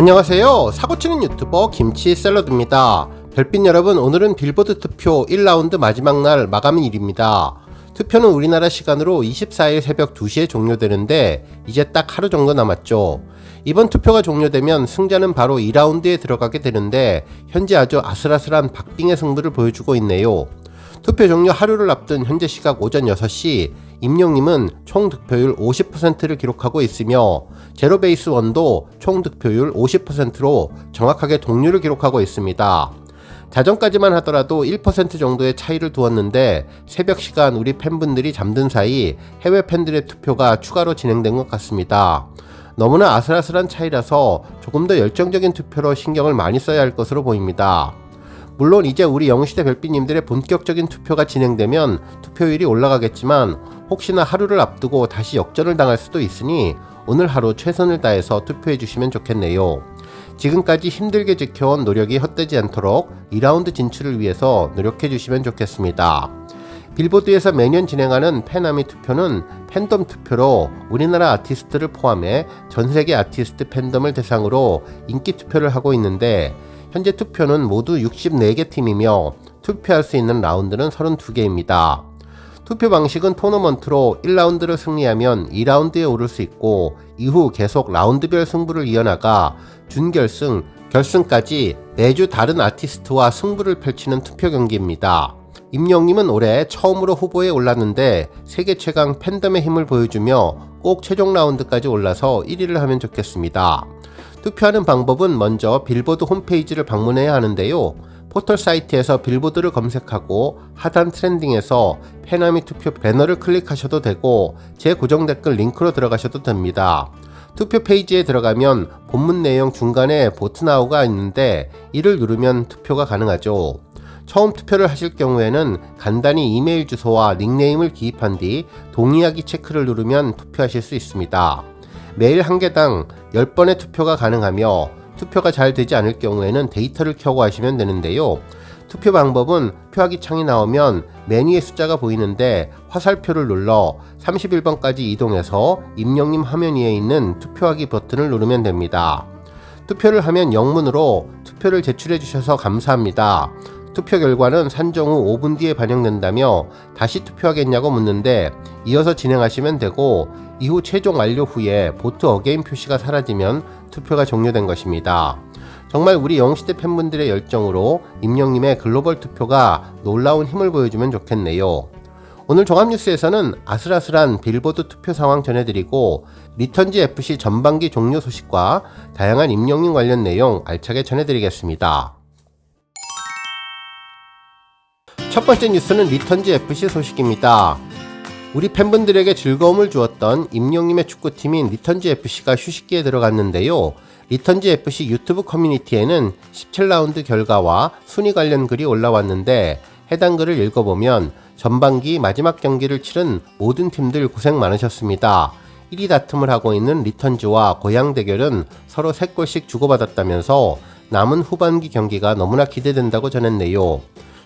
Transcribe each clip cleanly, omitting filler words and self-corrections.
안녕하세요. 사고치는 유튜버 김치샐러드입니다. 별빛 여러분, 오늘은 빌보드 투표 1라운드 마지막 날 마감일입니다. 투표는 우리나라 시간으로 24일 새벽 2시에 종료되는데 이제 딱 하루 정도 남았죠. 이번 투표가 종료되면 승자는 바로 2라운드에 들어가게 되는데 현재 아주 아슬아슬한 박빙의 승부를 보여주고 있네요. 투표 종료 하루를 앞둔 현재 시각 오전 6시 임영님은 총 득표율 50%를 기록하고 있으며 제로베이스1도 총 득표율 50%로 정확하게 동률을 기록하고 있습니다. 자정까지만 하더라도 1% 정도의 차이를 두었는데 새벽 시간 우리 팬분들이 잠든 사이 해외 팬들의 투표가 추가로 진행된 것 같습니다. 너무나 아슬아슬한 차이라서 조금 더 열정적인 투표로 신경을 많이 써야 할 것으로 보입니다. 물론 이제 우리 영웅시대 별빛님들의 본격적인 투표가 진행되면 투표율이 올라가겠지만 혹시나 하루를 앞두고 다시 역전을 당할 수도 있으니 오늘 하루 최선을 다해서 투표해 주시면 좋겠네요. 지금까지 힘들게 지켜온 노력이 헛되지 않도록 2라운드 진출을 위해서 노력해 주시면 좋겠습니다. 빌보드에서 매년 진행하는 팬아미 투표는 팬덤 투표로 우리나라 아티스트를 포함해 전세계 아티스트 팬덤을 대상으로 인기 투표를 하고 있는데 현재 투표는 모두 64개 팀이며 투표할 수 있는 라운드는 32개입니다. 투표 방식은 토너먼트로 1라운드를 승리하면 2라운드에 오를 수 있고 이후 계속 라운드별 승부를 이어나가 준결승, 결승까지 매주 다른 아티스트와 승부를 펼치는 투표 경기입니다. 임영님은 올해 처음으로 후보에 올랐는데 세계 최강 팬덤의 힘을 보여주며 꼭 최종 라운드까지 올라서 1위를 하면 좋겠습니다. 투표하는 방법은 먼저 빌보드 홈페이지를 방문해야 하는데요. 포털 사이트에서 빌보드를 검색하고 하단 트렌딩에서 팬아미 투표 배너를 클릭하셔도 되고 제 고정 댓글 링크로 들어가셔도 됩니다. 투표 페이지에 들어가면 본문 내용 중간에 보트 나우가 있는데 이를 누르면 투표가 가능하죠. 처음 투표를 하실 경우에는 간단히 이메일 주소와 닉네임을 기입한 뒤 동의하기 체크를 누르면 투표하실 수 있습니다. 매일 한 개당 10번의 투표가 가능하며 투표가 잘 되지 않을 경우에는 데이터를 켜고 하시면 되는데요. 투표 방법은 표하기 창이 나오면 메뉴의 숫자가 보이는데 화살표를 눌러 31번까지 이동해서 임영님 화면 위에 있는 투표하기 버튼을 누르면 됩니다. 투표를 하면 영문으로 투표를 제출해 주셔서 감사합니다. 투표 결과는 산정 후 5분 뒤에 반영된다며 다시 투표하겠냐고 묻는데 이어서 진행하시면 되고 이후 최종 완료 후에 보트 어게인 표시가 사라지면 투표가 종료된 것입니다. 정말 우리 영웅시대 팬분들의 열정으로 임영님의 글로벌 투표가 놀라운 힘을 보여주면 좋겠네요. 오늘 종합뉴스에서는 아슬아슬한 빌보드 투표 상황 전해드리고 리턴지 FC 전반기 종료 소식과 다양한 임영님 관련 내용 알차게 전해드리겠습니다. 첫 번째 뉴스는 리턴지 FC 소식입니다. 우리 팬분들에게 즐거움을 주었던 임영님의 축구팀인 리턴지 FC가 휴식기에 들어갔는데요. 리턴지 FC 유튜브 커뮤니티에는 17라운드 결과와 순위 관련 글이 올라왔는데 해당 글을 읽어보면 전반기 마지막 경기를 치른 모든 팀들 고생 많으셨습니다. 1위 다툼을 하고 있는 리턴지와 고양 대결은 서로 3골씩 주고받았다면서 남은 후반기 경기가 너무나 기대된다고 전했네요.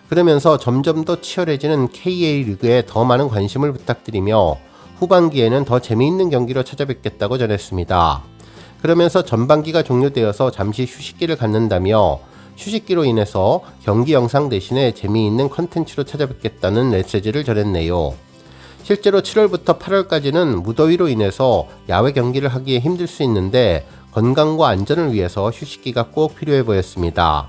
그러면서 점점 더 치열해지는 KA 리그에 더 많은 관심을 부탁드리며 후반기에는 더 재미있는 경기로 찾아뵙겠다고 전했습니다. 그러면서 전반기가 종료되어서 잠시 휴식기를 갖는다며 휴식기로 인해서 경기 영상 대신에 재미있는 컨텐츠로 찾아뵙겠다는 메시지를 전했네요. 실제로 7월부터 8월까지는 무더위로 인해서 야외 경기를 하기에 힘들 수 있는데 건강과 안전을 위해서 휴식기가 꼭 필요해 보였습니다.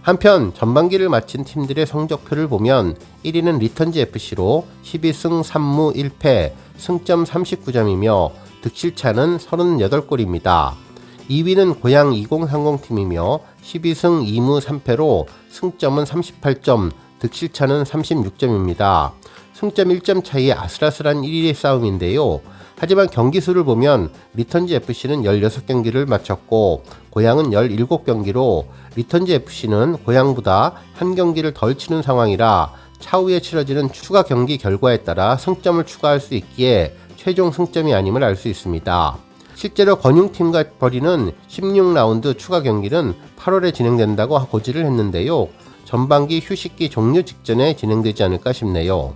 한편 전반기를 마친 팀들의 성적표를 보면 1위는 리턴지 FC로 12승 3무 1패, 승점 39점이며 득실차는 38골입니다. 2위는 고양 2030팀이며 12승 2무 3패로 승점은 38점, 득실차는 36점입니다. 승점 1점 차이의 아슬아슬한 1위의 싸움인데요. 하지만 경기 수를 보면 리턴지 FC는 16경기를 마쳤고 고양은 17경기로 리턴지 FC는 고양보다 한 경기를 덜 치는 상황이라 차후에 치러지는 추가 경기 결과에 따라 승점을 추가할 수 있기에 최종 승점이 아님을 알 수 있습니다. 실제로 권융팀과 벌이는 16라운드 추가 경기는 8월에 진행된다고 고지를 했는데요. 전반기 휴식기 종료 직전에 진행되지 않을까 싶네요.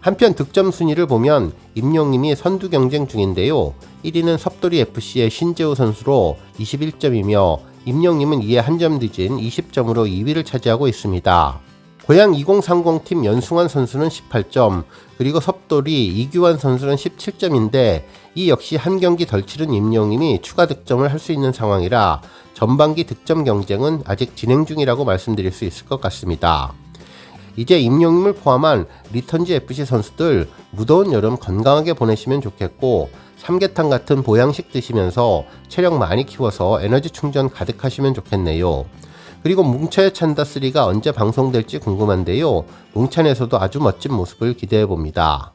한편 득점 순위를 보면 임영님이 선두 경쟁 중인데요. 1위는 섭돌이FC의 신재호 선수로 21점이며 임영님은 이에 한 점 뒤진 20점으로 2위를 차지하고 있습니다. 고양 2030팀 연승환 선수는 18점, 그리고 섭돌이 이규환 선수는 17점인데 이 역시 한 경기 덜 치른 임영님이 추가 득점을 할 수 있는 상황이라 전반기 득점 경쟁은 아직 진행 중이라고 말씀드릴 수 있을 것 같습니다. 이제 임영님을 포함한 리턴즈 FC 선수들 무더운 여름 건강하게 보내시면 좋겠고 삼계탕 같은 보양식 드시면서 체력 많이 키워서 에너지 충전 가득 하시면 좋겠네요. 그리고 뭉쳐의 찬다3가 언제 방송될지 궁금한데요. 뭉찬에서도 아주 멋진 모습을 기대해봅니다.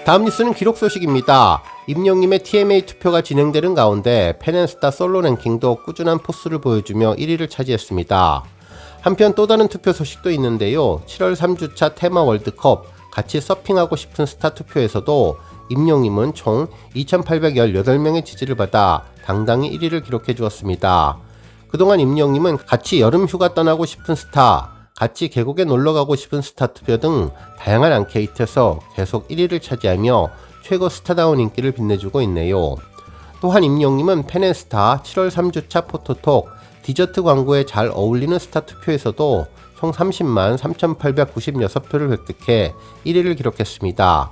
다음 뉴스는 기록 소식입니다. 임영님의 TMA 투표가 진행되는 가운데 펜앤스타 솔로 랭킹도 꾸준한 포스를 보여주며 1위를 차지했습니다. 한편 또 다른 투표 소식도 있는데요. 7월 3주차 테마 월드컵 같이 서핑하고 싶은 스타 투표에서도 임영님은 총 2,818명의 지지를 받아 당당히 1위를 기록해 주었습니다. 그동안 임영님은 같이 여름 휴가 떠나고 싶은 스타, 같이 계곡에 놀러가고 싶은 스타 투표 등 다양한 앙케이트에서 계속 1위를 차지하며 최고 스타다운 인기를 빛내주고 있네요. 또한 임영님은 펜앤스타 7월 3주차 포토톡 디저트 광고에 잘 어울리는 스타 투표에서도 총 30만 3,896표를 획득해 1위를 기록했습니다.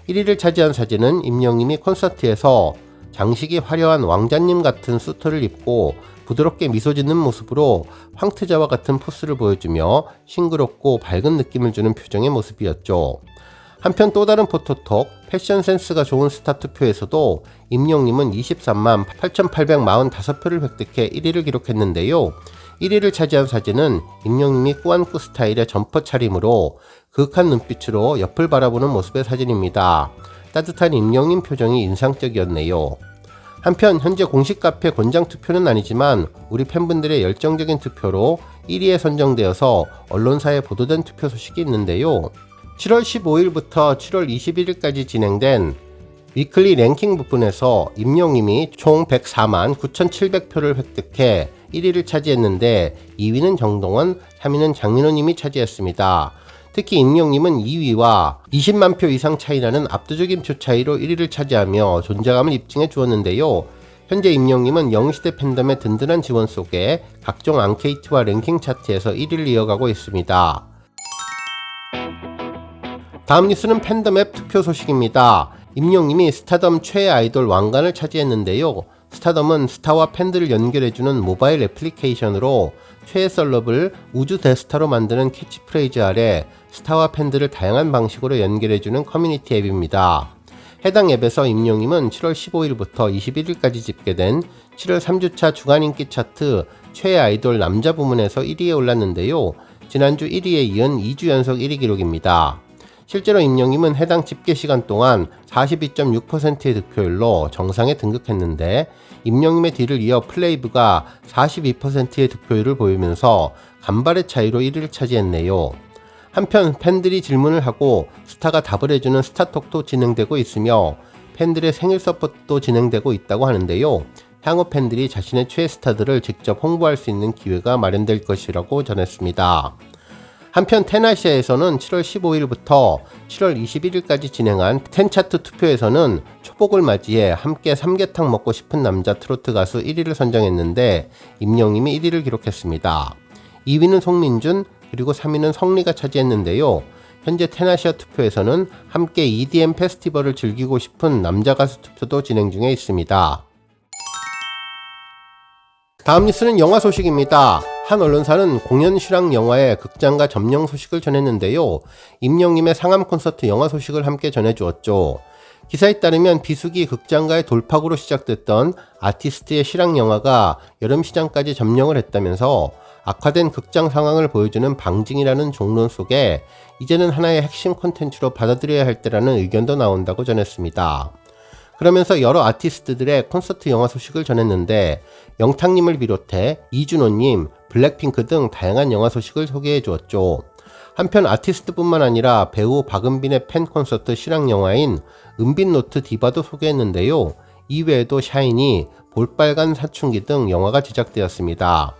1위를 차지한 사진은 임영님이 콘서트에서 장식이 화려한 왕자님 같은 수트를 입고 부드럽게 미소 짓는 모습으로 황태자와 같은 포스를 보여주며 싱그럽고 밝은 느낌을 주는 표정의 모습이었죠. 한편 또 다른 포토톡 패션 센스가 좋은 스타 투표에서도 임영님은 23만 8,845표를 획득해 1위를 기록했는데요. 1위를 차지한 사진은 임영님이 꾸안꾸 스타일의 점퍼 차림으로 그윽한 눈빛으로 옆을 바라보는 모습의 사진입니다. 따뜻한 임영님 표정이 인상적이었네요. 한편 현재 공식 카페 권장 투표는 아니지만 우리 팬분들의 열정적인 투표로 1위에 선정되어서 언론사에 보도된 투표 소식이 있는데요. 7월 15일부터 7월 21일까지 진행된 위클리 랭킹 부분에서 임영님이 총 104만 9,700표를 획득해 1위를 차지했는데 2위는 정동원, 3위는 장민호님이 차지했습니다. 특히 임영님은 2위와 20만 표 이상 차이나는 압도적인 표 차이로 1위를 차지하며 존재감을 입증해 주었는데요. 현재 임영님은 영시대 팬덤의 든든한 지원 속에 각종 앙케이트와 랭킹 차트에서 1위를 이어가고 있습니다. 다음 뉴스는 팬덤 앱 투표 소식입니다. 임영님이 스타덤 최애 아이돌 왕관을 차지했는데요. 스타덤은 스타와 팬들을 연결해주는 모바일 애플리케이션으로 최애 썰럽을 우주 대스타로 만드는 캐치프레이즈 아래 스타와 팬들을 다양한 방식으로 연결해주는 커뮤니티 앱입니다. 해당 앱에서 임영님은 7월 15일부터 21일까지 집계된 7월 3주차 주간인기 차트 최애 아이돌 남자 부문에서 1위에 올랐는데요. 지난주 1위에 이은 2주 연속 1위 기록입니다. 실제로 임영님은 해당 집계 시간 동안 42.6%의 득표율로 정상에 등극했는데 임영님의 뒤를 이어 플레이브가 42%의 득표율을 보이면서 간발의 차이로 1위를 차지했네요. 한편 팬들이 질문을 하고 스타가 답을 해주는 스타톡도 진행되고 있으며 팬들의 생일 서포트도 진행되고 있다고 하는데요. 향후 팬들이 자신의 최애 스타들을 직접 홍보할 수 있는 기회가 마련될 것이라고 전했습니다. 한편 테나시아에서는 7월 15일부터 7월 21일까지 진행한 텐차트 투표에서는 초복을 맞이해 함께 삼계탕 먹고 싶은 남자 트로트 가수 1위를 선정했는데 임영님이 1위를 기록했습니다. 2위는 송민준, 그리고 3위는 성리가 차지했는데요. 현재 테나시아 투표에서는 함께 EDM 페스티벌을 즐기고 싶은 남자 가수 투표도 진행 중에 있습니다. 다음 뉴스는 영화 소식입니다. 한 언론사는 공연 실황 영화의 극장가 점령 소식을 전했는데요. 임영님의 상암 콘서트 영화 소식을 함께 전해주었죠. 기사에 따르면 비수기 극장가의 돌파구로 시작됐던 아티스트의 실황 영화가 여름 시장까지 점령을 했다면서 악화된 극장 상황을 보여주는 방징이라는 종론 속에 이제는 하나의 핵심 콘텐츠로 받아들여야 할 때라는 의견도 나온다고 전했습니다. 그러면서 여러 아티스트들의 콘서트 영화 소식을 전했는데 영탁님을 비롯해 이준호님, 블랙핑크 등 다양한 영화 소식을 소개해 주었죠. 한편 아티스트뿐만 아니라 배우 박은빈의 팬 콘서트 실황 영화인 은빈노트 디바도 소개했는데요. 이외에도 샤이니, 볼빨간 사춘기 등 영화가 제작되었습니다.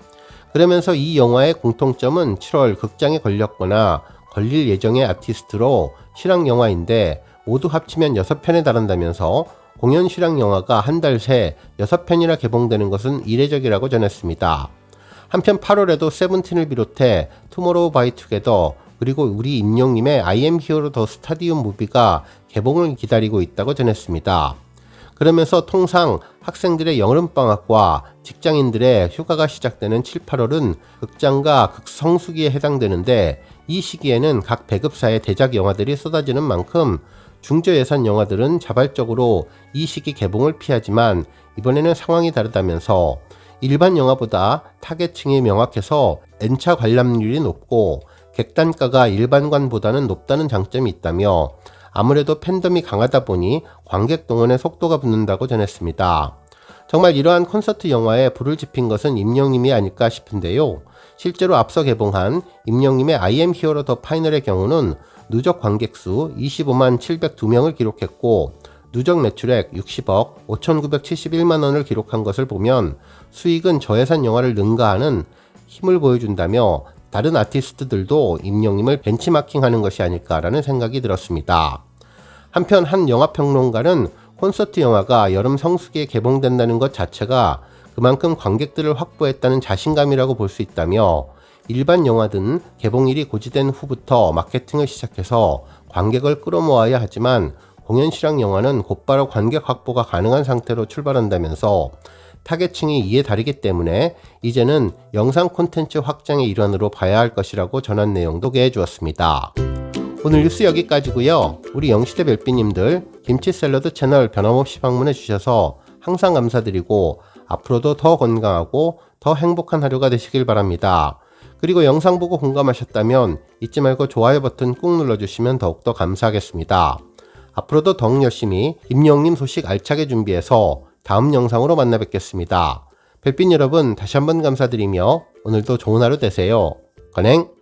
그러면서 이 영화의 공통점은 7월 극장에 걸렸거나 걸릴 예정의 아티스트로 실황 영화인데 모두 합치면 6편에 달한다면서 공연 실황 영화가 한 달 새 6편이나 개봉되는 것은 이례적이라고 전했습니다. 한편 8월에도 세븐틴을 비롯해 투모로우 바이 투게더 그리고 우리 임영님의 I am 히어로 더 스타디움 무비가 개봉을 기다리고 있다고 전했습니다. 그러면서 통상 학생들의 여름방학과 직장인들의 휴가가 시작되는 7, 8월은 극장과 극성수기에 해당되는데 이 시기에는 각 배급사의 대작 영화들이 쏟아지는 만큼 중저예산 영화들은 자발적으로 이 시기 개봉을 피하지만 이번에는 상황이 다르다면서 일반 영화보다 타겟층이 명확해서 N차 관람률이 높고 객단가가 일반관보다는 높다는 장점이 있다며 아무래도 팬덤이 강하다 보니 관객 동원의 속도가 붙는다고 전했습니다. 정말 이러한 콘서트 영화에 불을 지핀 것은 임영님이 아닐까 싶은데요. 실제로 앞서 개봉한 임영님의 I am 히어로 더 파이널의 경우는 누적 관객수 25만 702명을 기록했고 누적 매출액 60억 5,971만원을 기록한 것을 보면 수익은 저예산 영화를 능가하는 힘을 보여준다며 다른 아티스트들도 임영님을 벤치마킹하는 것이 아닐까라는 생각이 들었습니다. 한편 한 영화평론가는 콘서트 영화가 여름 성수기에 개봉된다는 것 자체가 그만큼 관객들을 확보했다는 자신감이라고 볼 수 있다며 일반 영화든 개봉일이 고지된 후부터 마케팅을 시작해서 관객을 끌어모아야 하지만 공연 실황 영화는 곧바로 관객 확보가 가능한 상태로 출발한다면서 타겟층이 이에 다르기 때문에 이제는 영상 콘텐츠 확장의 일환으로 봐야 할 것이라고 전한 내용도 소개해 주었습니다. 오늘 뉴스 여기까지고요. 우리 영시대 별빛님들 김치 샐러드 채널 변함없이 방문해 주셔서 항상 감사드리고 앞으로도 더 건강하고 더 행복한 하루가 되시길 바랍니다. 그리고 영상 보고 공감하셨다면 잊지 말고 좋아요 버튼 꾹 눌러주시면 더욱더 감사하겠습니다. 앞으로도 더욱 열심히 임영님 소식 알차게 준비해서 다음 영상으로 만나 뵙겠습니다. 별빛 여러분 다시 한번 감사드리며 오늘도 좋은 하루 되세요. 건행!